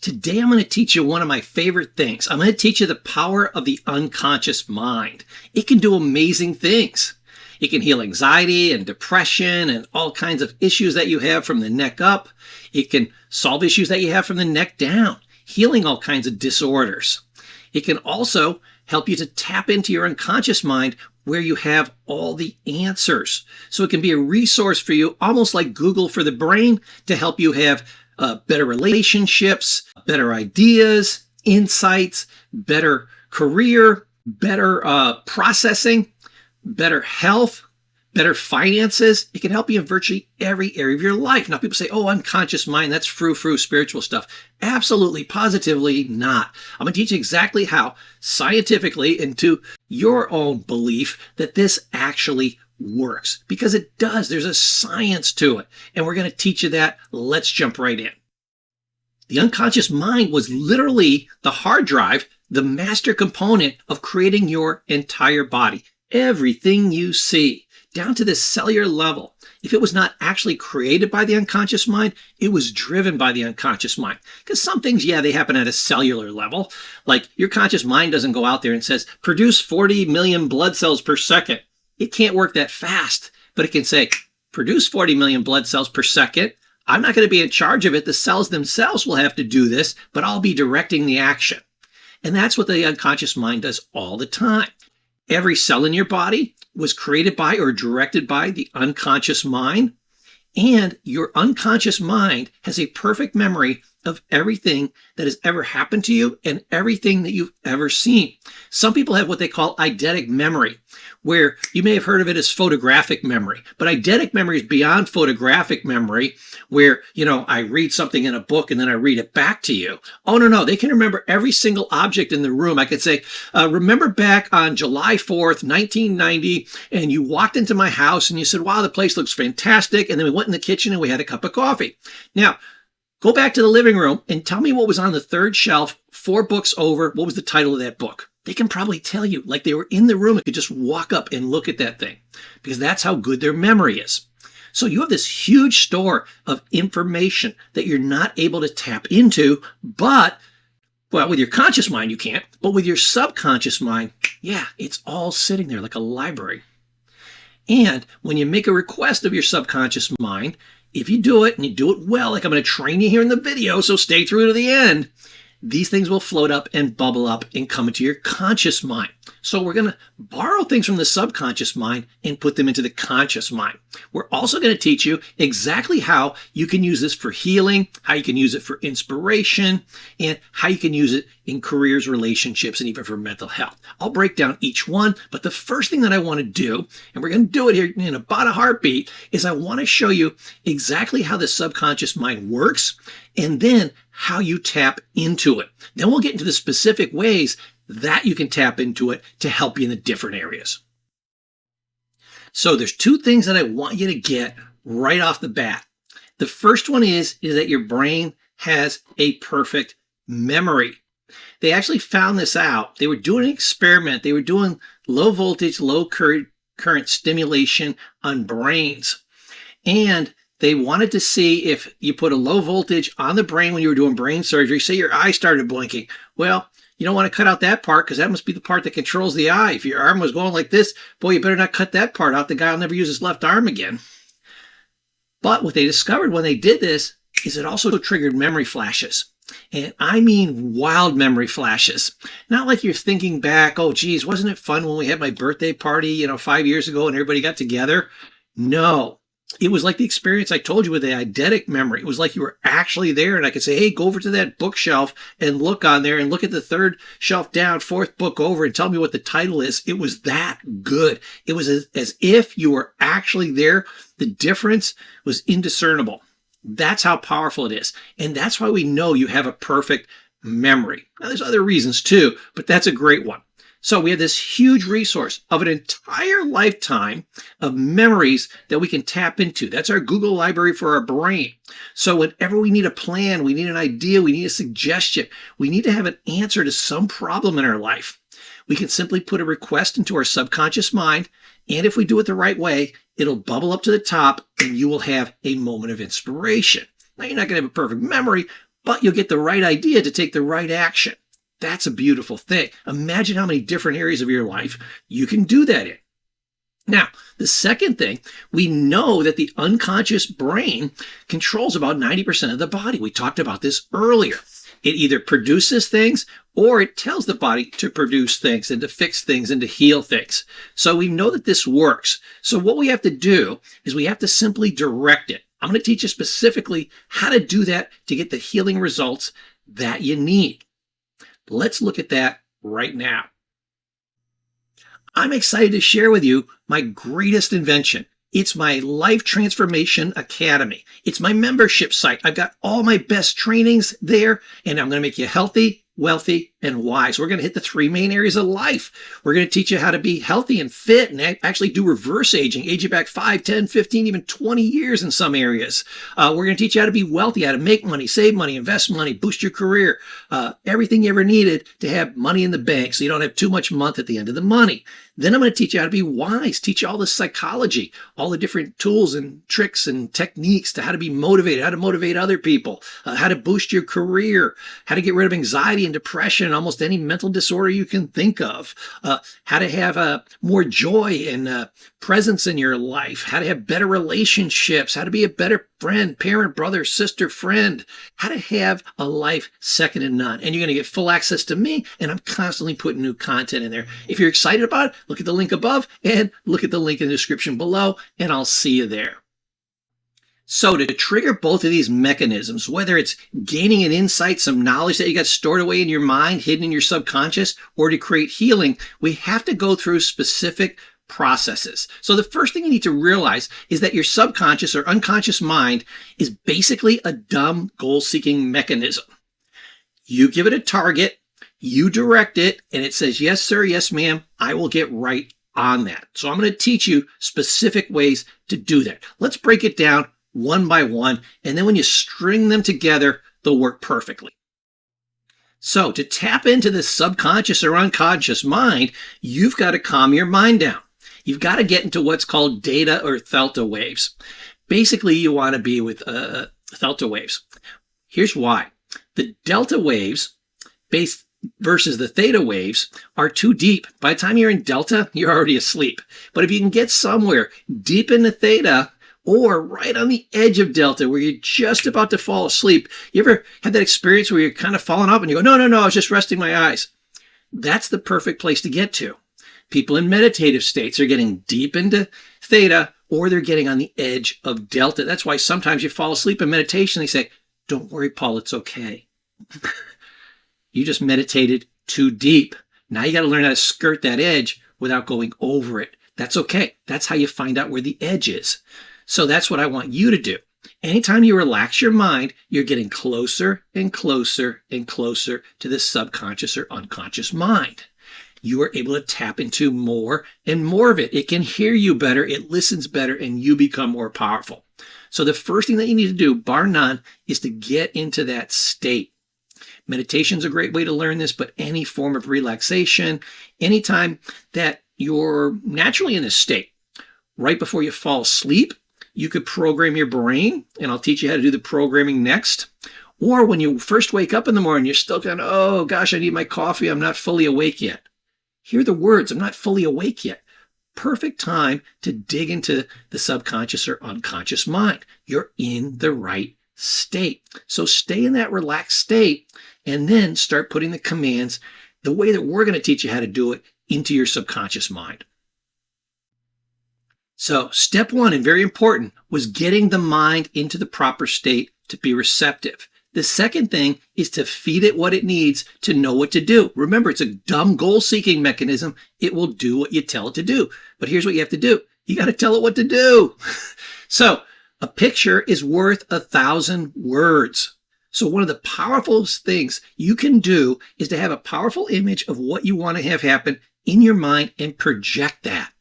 Today I'm going to teach you one of my favorite things. I'm going to teach you the power of the unconscious mind. It can do amazing things. It can heal anxiety and depression and all kinds of issues that you have from the neck up. It can solve issues that you have from the neck down, healing all kinds of disorders. It can also help you to tap into your unconscious mind where you have all the answers. So it can be a resource for you, almost like Google for the brain, to help you have better relationships, better ideas, insights, better career, better processing, better health, better finances. It can help you in virtually every area of your life. Now people say, oh, unconscious mind, that's frou-frou spiritual stuff. Absolutely, positively not. I'm going to teach you exactly how, scientifically and to your own belief, that this actually works. Because it does. There's a science to it. And we're going to teach you that. Let's jump right in. The unconscious mind was literally the hard drive, the master component of creating your entire body. Everything you see, down to the cellular level. If it was not actually created by the unconscious mind, it was driven by the unconscious mind. Because some things, yeah, they happen at a cellular level. Like your conscious mind doesn't go out there and says, produce 40 million blood cells per second. It can't work that fast, but it can say, produce 40 million blood cells per second. I'm not going to be in charge of it. The cells themselves will have to do this, but I'll be directing the action. And that's what the unconscious mind does all the time. Every cell in your body was created by or directed by the unconscious mind. And your unconscious mind has a perfect memory of everything that has ever happened to you and everything that you've ever seen. Some people have what they call eidetic memory, where you may have heard of it as photographic memory. But eidetic memory is beyond photographic memory, where, I read something in a book and then I read it back to you. Oh, no. They can remember every single object in the room. I could say, remember back on July 4th, 1990, and you walked into my house and you said, wow, the place looks fantastic. And then we went in the kitchen and we had a cup of coffee. Now, go back to the living room and tell me what was on the third shelf, 4 books over. What was the title of that book? They can probably tell you, like they were in the room and could just walk up and look at that thing, because that's how good their memory is. So you have this huge store of information that you're not able to tap into, but, well, with your conscious mind you can't, but with your subconscious mind, yeah, it's all sitting there like a library. And when you make a request of your subconscious mind, if you do it and you do it well, like I'm going to train you here in the video, so stay through to the end, these things will float up and bubble up and come into your conscious mind. So we're going to borrow things from the subconscious mind and put them into the conscious mind. We're also going to teach you exactly how you can use this for healing, how you can use it for inspiration, and how you can use it in careers, relationships, and even for mental health. I'll break down each one, but the first thing that I want to do, and we're going to do it here in about a heartbeat, is I want to show you exactly how the subconscious mind works, and then how you tap into it. Then we'll get into the specific ways that you can tap into it to help you in the different areas. So there's 2 things that I want you to get right off the bat. The first one is that your brain has a perfect memory. They actually found this out. They were doing an experiment. They were doing low voltage, low current stimulation on brains. And they wanted to see if you put a low voltage on the brain when you were doing brain surgery. Say your eye started blinking. Well, you don't want to cut out that part, because that must be the part that controls the eye. If your arm was going like this, boy, you better not cut that part out. The guy will never use his left arm again. But what they discovered when they did this is it also triggered memory flashes. And I mean wild memory flashes. Not like you're thinking back, oh, geez, wasn't it fun when we had my birthday party, 5 years ago and everybody got together? No. It was like the experience I told you with the eidetic memory. It was like you were actually there, and I could say, hey, go over to that bookshelf and look on there and look at the 3rd shelf down, 4th book over, and tell me what the title is. It was that good. It was as if you were actually there. The difference was indiscernible. That's how powerful it is. And that's why we know you have a perfect memory. Now, there's other reasons too, but that's a great one. So we have this huge resource of an entire lifetime of memories that we can tap into. That's our Google library for our brain. So whenever we need a plan, we need an idea, we need a suggestion, we need to have an answer to some problem in our life, we can simply put a request into our subconscious mind. And if we do it the right way, it'll bubble up to the top and you will have a moment of inspiration. Now, you're not going to have a perfect memory, but you'll get the right idea to take the right action. That's a beautiful thing. Imagine how many different areas of your life you can do that in. Now, the second thing, we know that the unconscious brain controls about 90% of the body. We talked about this earlier. It either produces things or it tells the body to produce things and to fix things and to heal things. So we know that this works. So what we have to do is we have to simply direct it. I'm going to teach you specifically how to do that to get the healing results that you need. Let's look at that right now. I'm excited to share with you my greatest invention. It's my Life Transformation Academy. It's my membership site. I've got all my best trainings there, and I'm going to make you healthy, wealthy, and wise. We're going to hit the 3 main areas of life. We're going to teach you how to be healthy and fit and actually do reverse aging, age you back 5, 10, 15, even 20 years in some areas. We're going to teach you how to be wealthy, how to make money, save money, invest money, boost your career, everything you ever needed to have money in the bank so you don't have too much month at the end of the money. Then I'm going to teach you how to be wise, teach you all the psychology, all the different tools and tricks and techniques to how to be motivated, how to motivate other people, how to boost your career, how to get rid of anxiety and depression and almost any mental disorder you can think of, how to have more joy and presence in your life, how to have better relationships, how to be a better friend, parent, brother, sister, friend, how to have a life second to none. And you're going to get full access to me, and I'm constantly putting new content in there. If you're excited about it, look at the link above and look at the link in the description below, and I'll see you there. So to trigger both of these mechanisms, whether it's gaining an insight, some knowledge that you got stored away in your mind, hidden in your subconscious, or to create healing, we have to go through specific processes. So the first thing you need to realize is that your subconscious or unconscious mind is basically a dumb goal-seeking mechanism. You give it a target, you direct it, and it says, yes, sir, yes, ma'am, I will get right on that. So I'm going to teach you specific ways to do that. Let's break it down one by one, and then when you string them together, they'll work perfectly. So to tap into the subconscious or unconscious mind, you've got to calm your mind down. You've got to get into what's called theta or theta waves. Basically, you want to be with theta waves. Here's why. The delta waves versus the theta waves are too deep. By the time you're in delta, you're already asleep. But if you can get somewhere deep in the theta or right on the edge of delta where you're just about to fall asleep, you ever had that experience where you're kind of falling off and you go, no, I was just resting my eyes? That's the perfect place to get to. People in meditative states are getting deep into theta or they're getting on the edge of delta. That's why sometimes you fall asleep in meditation. They say, don't worry, Paul, it's okay. You just meditated too deep. Now you got to learn how to skirt that edge without going over it. That's okay. That's how you find out where the edge is. So that's what I want you to do. Anytime you relax your mind, you're getting closer and closer and closer to the subconscious or unconscious mind. You are able to tap into more and more of it. It can hear you better, it listens better, and you become more powerful. So the first thing that you need to do, bar none, is to get into that state. Meditation is a great way to learn this, but any form of relaxation, anytime that you're naturally in this state, right before you fall asleep, you could program your brain, and I'll teach you how to do the programming next. Or when you first wake up in the morning, you're still kind of, oh gosh, I need my coffee, I'm not fully awake yet. Hear the words, I'm not fully awake yet. Perfect time to dig into the subconscious or unconscious mind. You're in the right state. So stay in that relaxed state and then start putting the commands, the way that we're going to teach you how to do it, into your subconscious mind. So step one, and very important, was getting the mind into the proper state to be receptive. The second thing is to feed it what it needs to know what to do. Remember, it's a dumb goal-seeking mechanism. It will do what you tell it to do. But here's what you have to do. You got to tell it what to do. So a picture is worth 1,000 words. So one of the powerful things you can do is to have a powerful image of what you want to have happen in your mind and project that.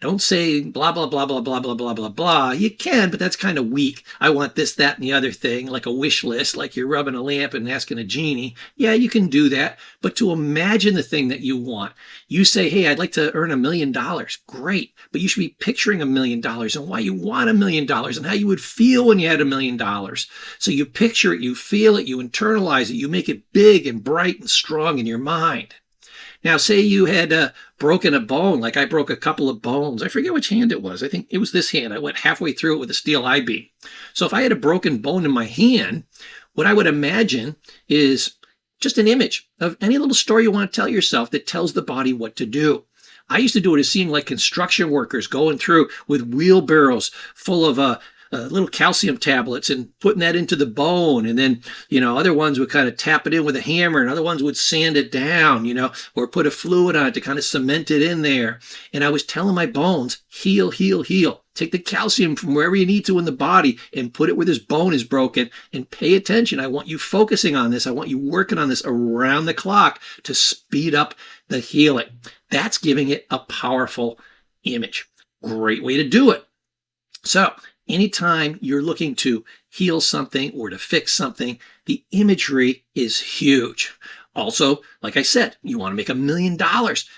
Don't say blah, blah, blah, blah, blah, blah, blah, blah, blah. You can, but that's kind of weak. I want this, that, and the other thing, like a wish list, like you're rubbing a lamp and asking a genie. Yeah, you can do that. But to imagine the thing that you want, you say, hey, I'd like to earn $1 million. Great. But you should be picturing $1 million and why you want $1 million and how you would feel when you had $1 million. So you picture it, you feel it, you internalize it, you make it big and bright and strong in your mind. Now, say you had broken a bone, like I broke a couple of bones. I forget which hand it was. I think it was this hand. I went halfway through it with a steel I-beam. So if I had a broken bone in my hand, what I would imagine is just an image of any little story you want to tell yourself that tells the body what to do. I used to do it as seeing like construction workers going through with wheelbarrows full of little calcium tablets and putting that into the bone. And then, other ones would kind of tap it in with a hammer and other ones would sand it down, or put a fluid on it to kind of cement it in there. And I was telling my bones, heal, heal, heal. Take the calcium from wherever you need to in the body and put it where this bone is broken and pay attention. I want you focusing on this. I want you working on this around the clock to speed up the healing. That's giving it a powerful image. Great way to do it. So anytime you're looking to heal something or to fix something, the imagery is huge. Also, like I said, you want to make $1 million.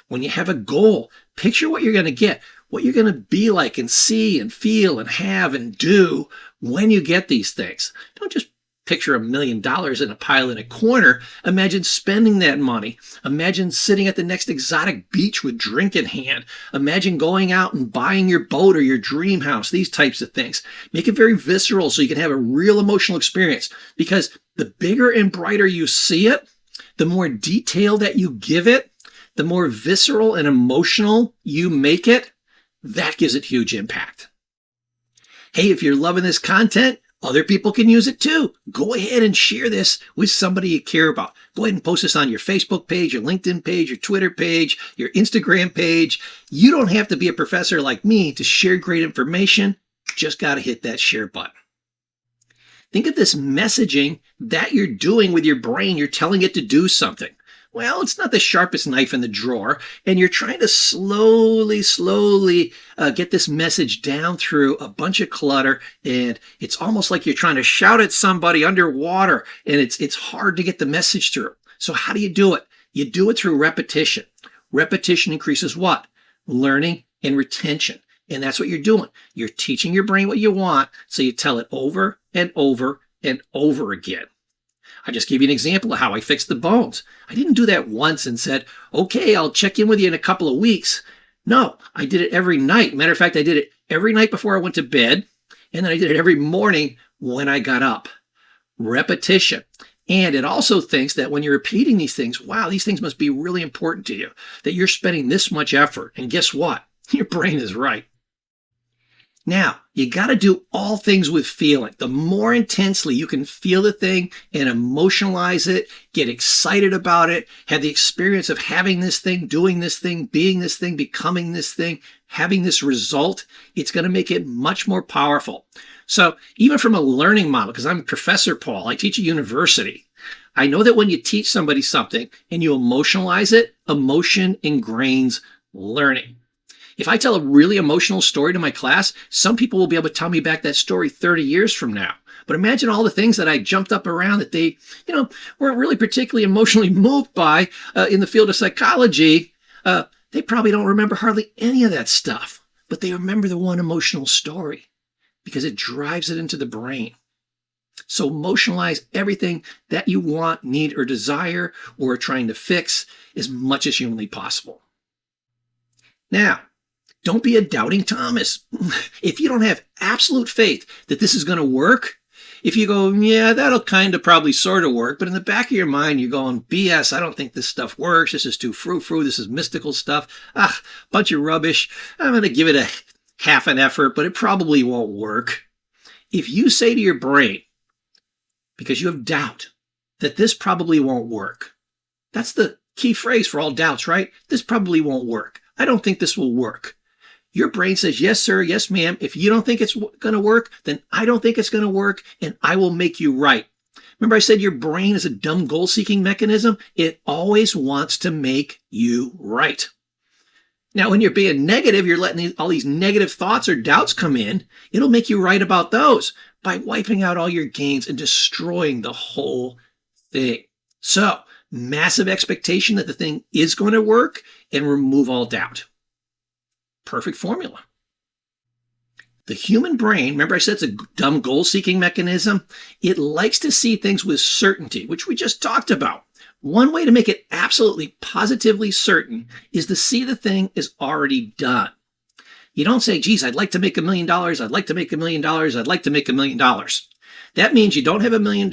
When you have a goal, picture what you're going to get, what you're going to be like and see and feel and have and do when you get these things. Don't just picture $1 million in a pile in a corner. Imagine spending that money. Imagine sitting at the next exotic beach with drink in hand. Imagine going out and buying your boat or your dream house, these types of things. Make it very visceral so you can have a real emotional experience, because the bigger and brighter you see it, the more detail that you give it, the more visceral and emotional you make it, that gives it huge impact. Hey, if you're loving this content, other people can use it too. Go ahead and share this with somebody you care about. Go ahead and post this on your Facebook page, your LinkedIn page, your Twitter page, your Instagram page. You don't have to be a professor like me to share great information. Just got to hit that share button. Think of this messaging that you're doing with your brain. You're telling it to do something. Well, it's not the sharpest knife in the drawer, and you're trying to slowly get this message down through a bunch of clutter, and it's almost like you're trying to shout at somebody underwater, and it's hard to get the message through. So how do you do it? You do it through repetition. Repetition increases what? Learning and retention. And that's what you're doing. You're teaching your brain what you want, so you tell it over and over and over again. I just gave you an example of how I fixed the bones. I didn't do that once and said, okay, I'll check in with you in a couple of weeks. No, I did it every night. Matter of fact, I did it every night before I went to bed, and then I did it every morning when I got up. Repetition. And it also thinks that when you're repeating these things, wow, these things must be really important to you, that you're spending this much effort. And guess what? Your brain is right. Now, you got to do all things with feeling. The more intensely you can feel the thing and emotionalize it, get excited about it, have the experience of having this thing, doing this thing, being this thing, becoming this thing, having this result, it's going to make it much more powerful. So even from a learning model, because I'm Professor Paul, I teach at university, I know that when you teach somebody something and you emotionalize it, emotion ingrains learning. If I tell a really emotional story to my class, some people will be able to tell me back that story 30 years from now. But imagine all the things that I jumped up around that they, weren't really particularly emotionally moved by in the field of psychology. They probably don't remember hardly any of that stuff, but they remember the one emotional story because it drives it into the brain. So emotionalize everything that you want, need, or desire, or are trying to fix as much as humanly possible. Now, don't be a doubting Thomas. If you don't have absolute faith that this is going to work, if you go, yeah, that'll kind of probably sort of work, but in the back of your mind, you're going, BS, I don't think this stuff works. This is too frou-frou. This is mystical stuff. Bunch of rubbish. I'm going to give it a half an effort, but it probably won't work. If you say to your brain, because you have doubt, that this probably won't work, that's the key phrase for all doubts, right? This probably won't work. I don't think this will work. Your brain says, yes, sir, yes, ma'am. If you don't think it's going to work, then I don't think it's going to work, and I will make you right. Remember I said your brain is a dumb goal-seeking mechanism? It always wants to make you right. Now, when you're being negative, you're letting all these negative thoughts or doubts come in. It'll make you write about those by wiping out all your gains and destroying the whole thing. So, massive expectation that the thing is going to work and remove all doubt. Perfect formula. The human brain, remember I said it's a dumb goal-seeking mechanism? It likes to see things with certainty, which we just talked about. One way to make it absolutely positively certain is to see the thing is already done. You don't say, geez, I'd like to make $1 million. I'd like to make $1 million. I'd like to make $1 million. That means you don't have $1 million.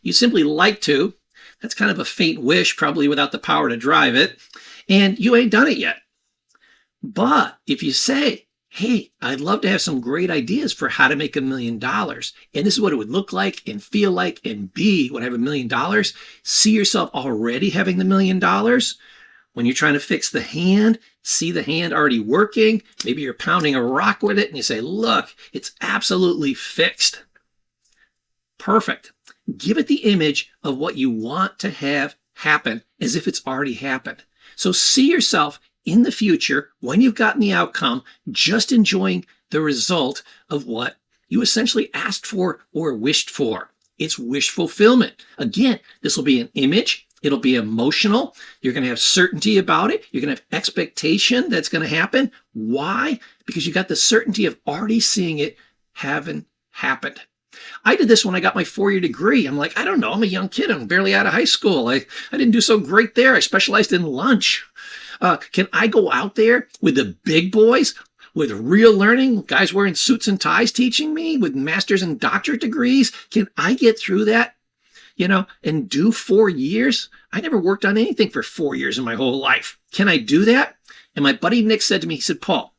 You simply like to. That's kind of a faint wish, probably without the power to drive it. And you ain't done it yet. But if you say, hey, I'd love to have some great ideas for how to make $1 million. And this is what it would look like and feel like and be when I have $1 million. See yourself already having the $1 million. When you're trying to fix the hand, see the hand already working. Maybe you're pounding a rock with it and you say, look, it's absolutely fixed. Perfect. Give it the image of what you want to have happen as if it's already happened. So see yourself in the future, when you've gotten the outcome, just enjoying the result of what you essentially asked for or wished for. It's wish fulfillment. Again, this will be an image. It'll be emotional. You're going to have certainty about it. You're going to have expectation that's going to happen. Why? Because you got the certainty of already seeing it having happened. I did this when I got my 4-year degree. I'm like, I don't know. I'm a young kid. I'm barely out of high school. I didn't do so great there. I specialized in lunch. Can I go out there with the big boys, with real learning, guys wearing suits and ties teaching me, with master's and doctorate degrees? Can I get through that, and do 4 years? I never worked on anything for 4 years in my whole life. Can I do that? And my buddy Nick said to me, he said, Paul,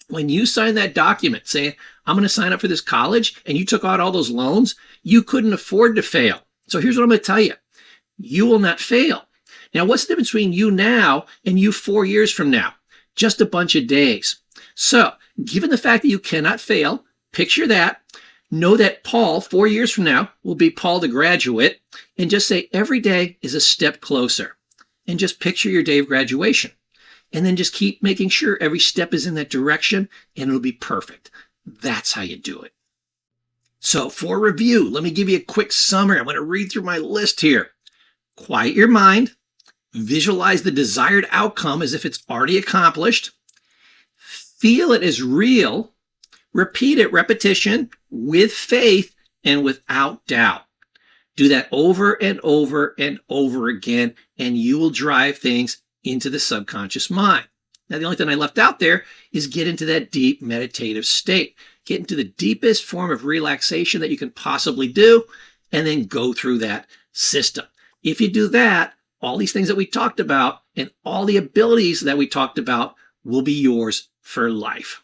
when you signed that document saying, I'm going to sign up for this college, and you took out all those loans, you couldn't afford to fail. So here's what I'm going to tell you. You will not fail. Now, what's the difference between you now and you 4 years from now? Just a bunch of days. So, given the fact that you cannot fail, picture that. Know that Paul, 4 years from now, will be Paul the graduate, and just say every day is a step closer. And just picture your day of graduation. And then just keep making sure every step is in that direction, and it'll be perfect. That's how you do it. So, for review, let me give you a quick summary. I'm going to read through my list here. Quiet your mind. Visualize the desired outcome as if it's already accomplished. Feel it as real. Repeat it, repetition, with faith and without doubt. Do that over and over and over again, and you will drive things into the subconscious mind. Now, the only thing I left out there is get into that deep meditative state. Get into the deepest form of relaxation that you can possibly do, and then go through that system. If you do that, all these things that we talked about and all the abilities that we talked about will be yours for life.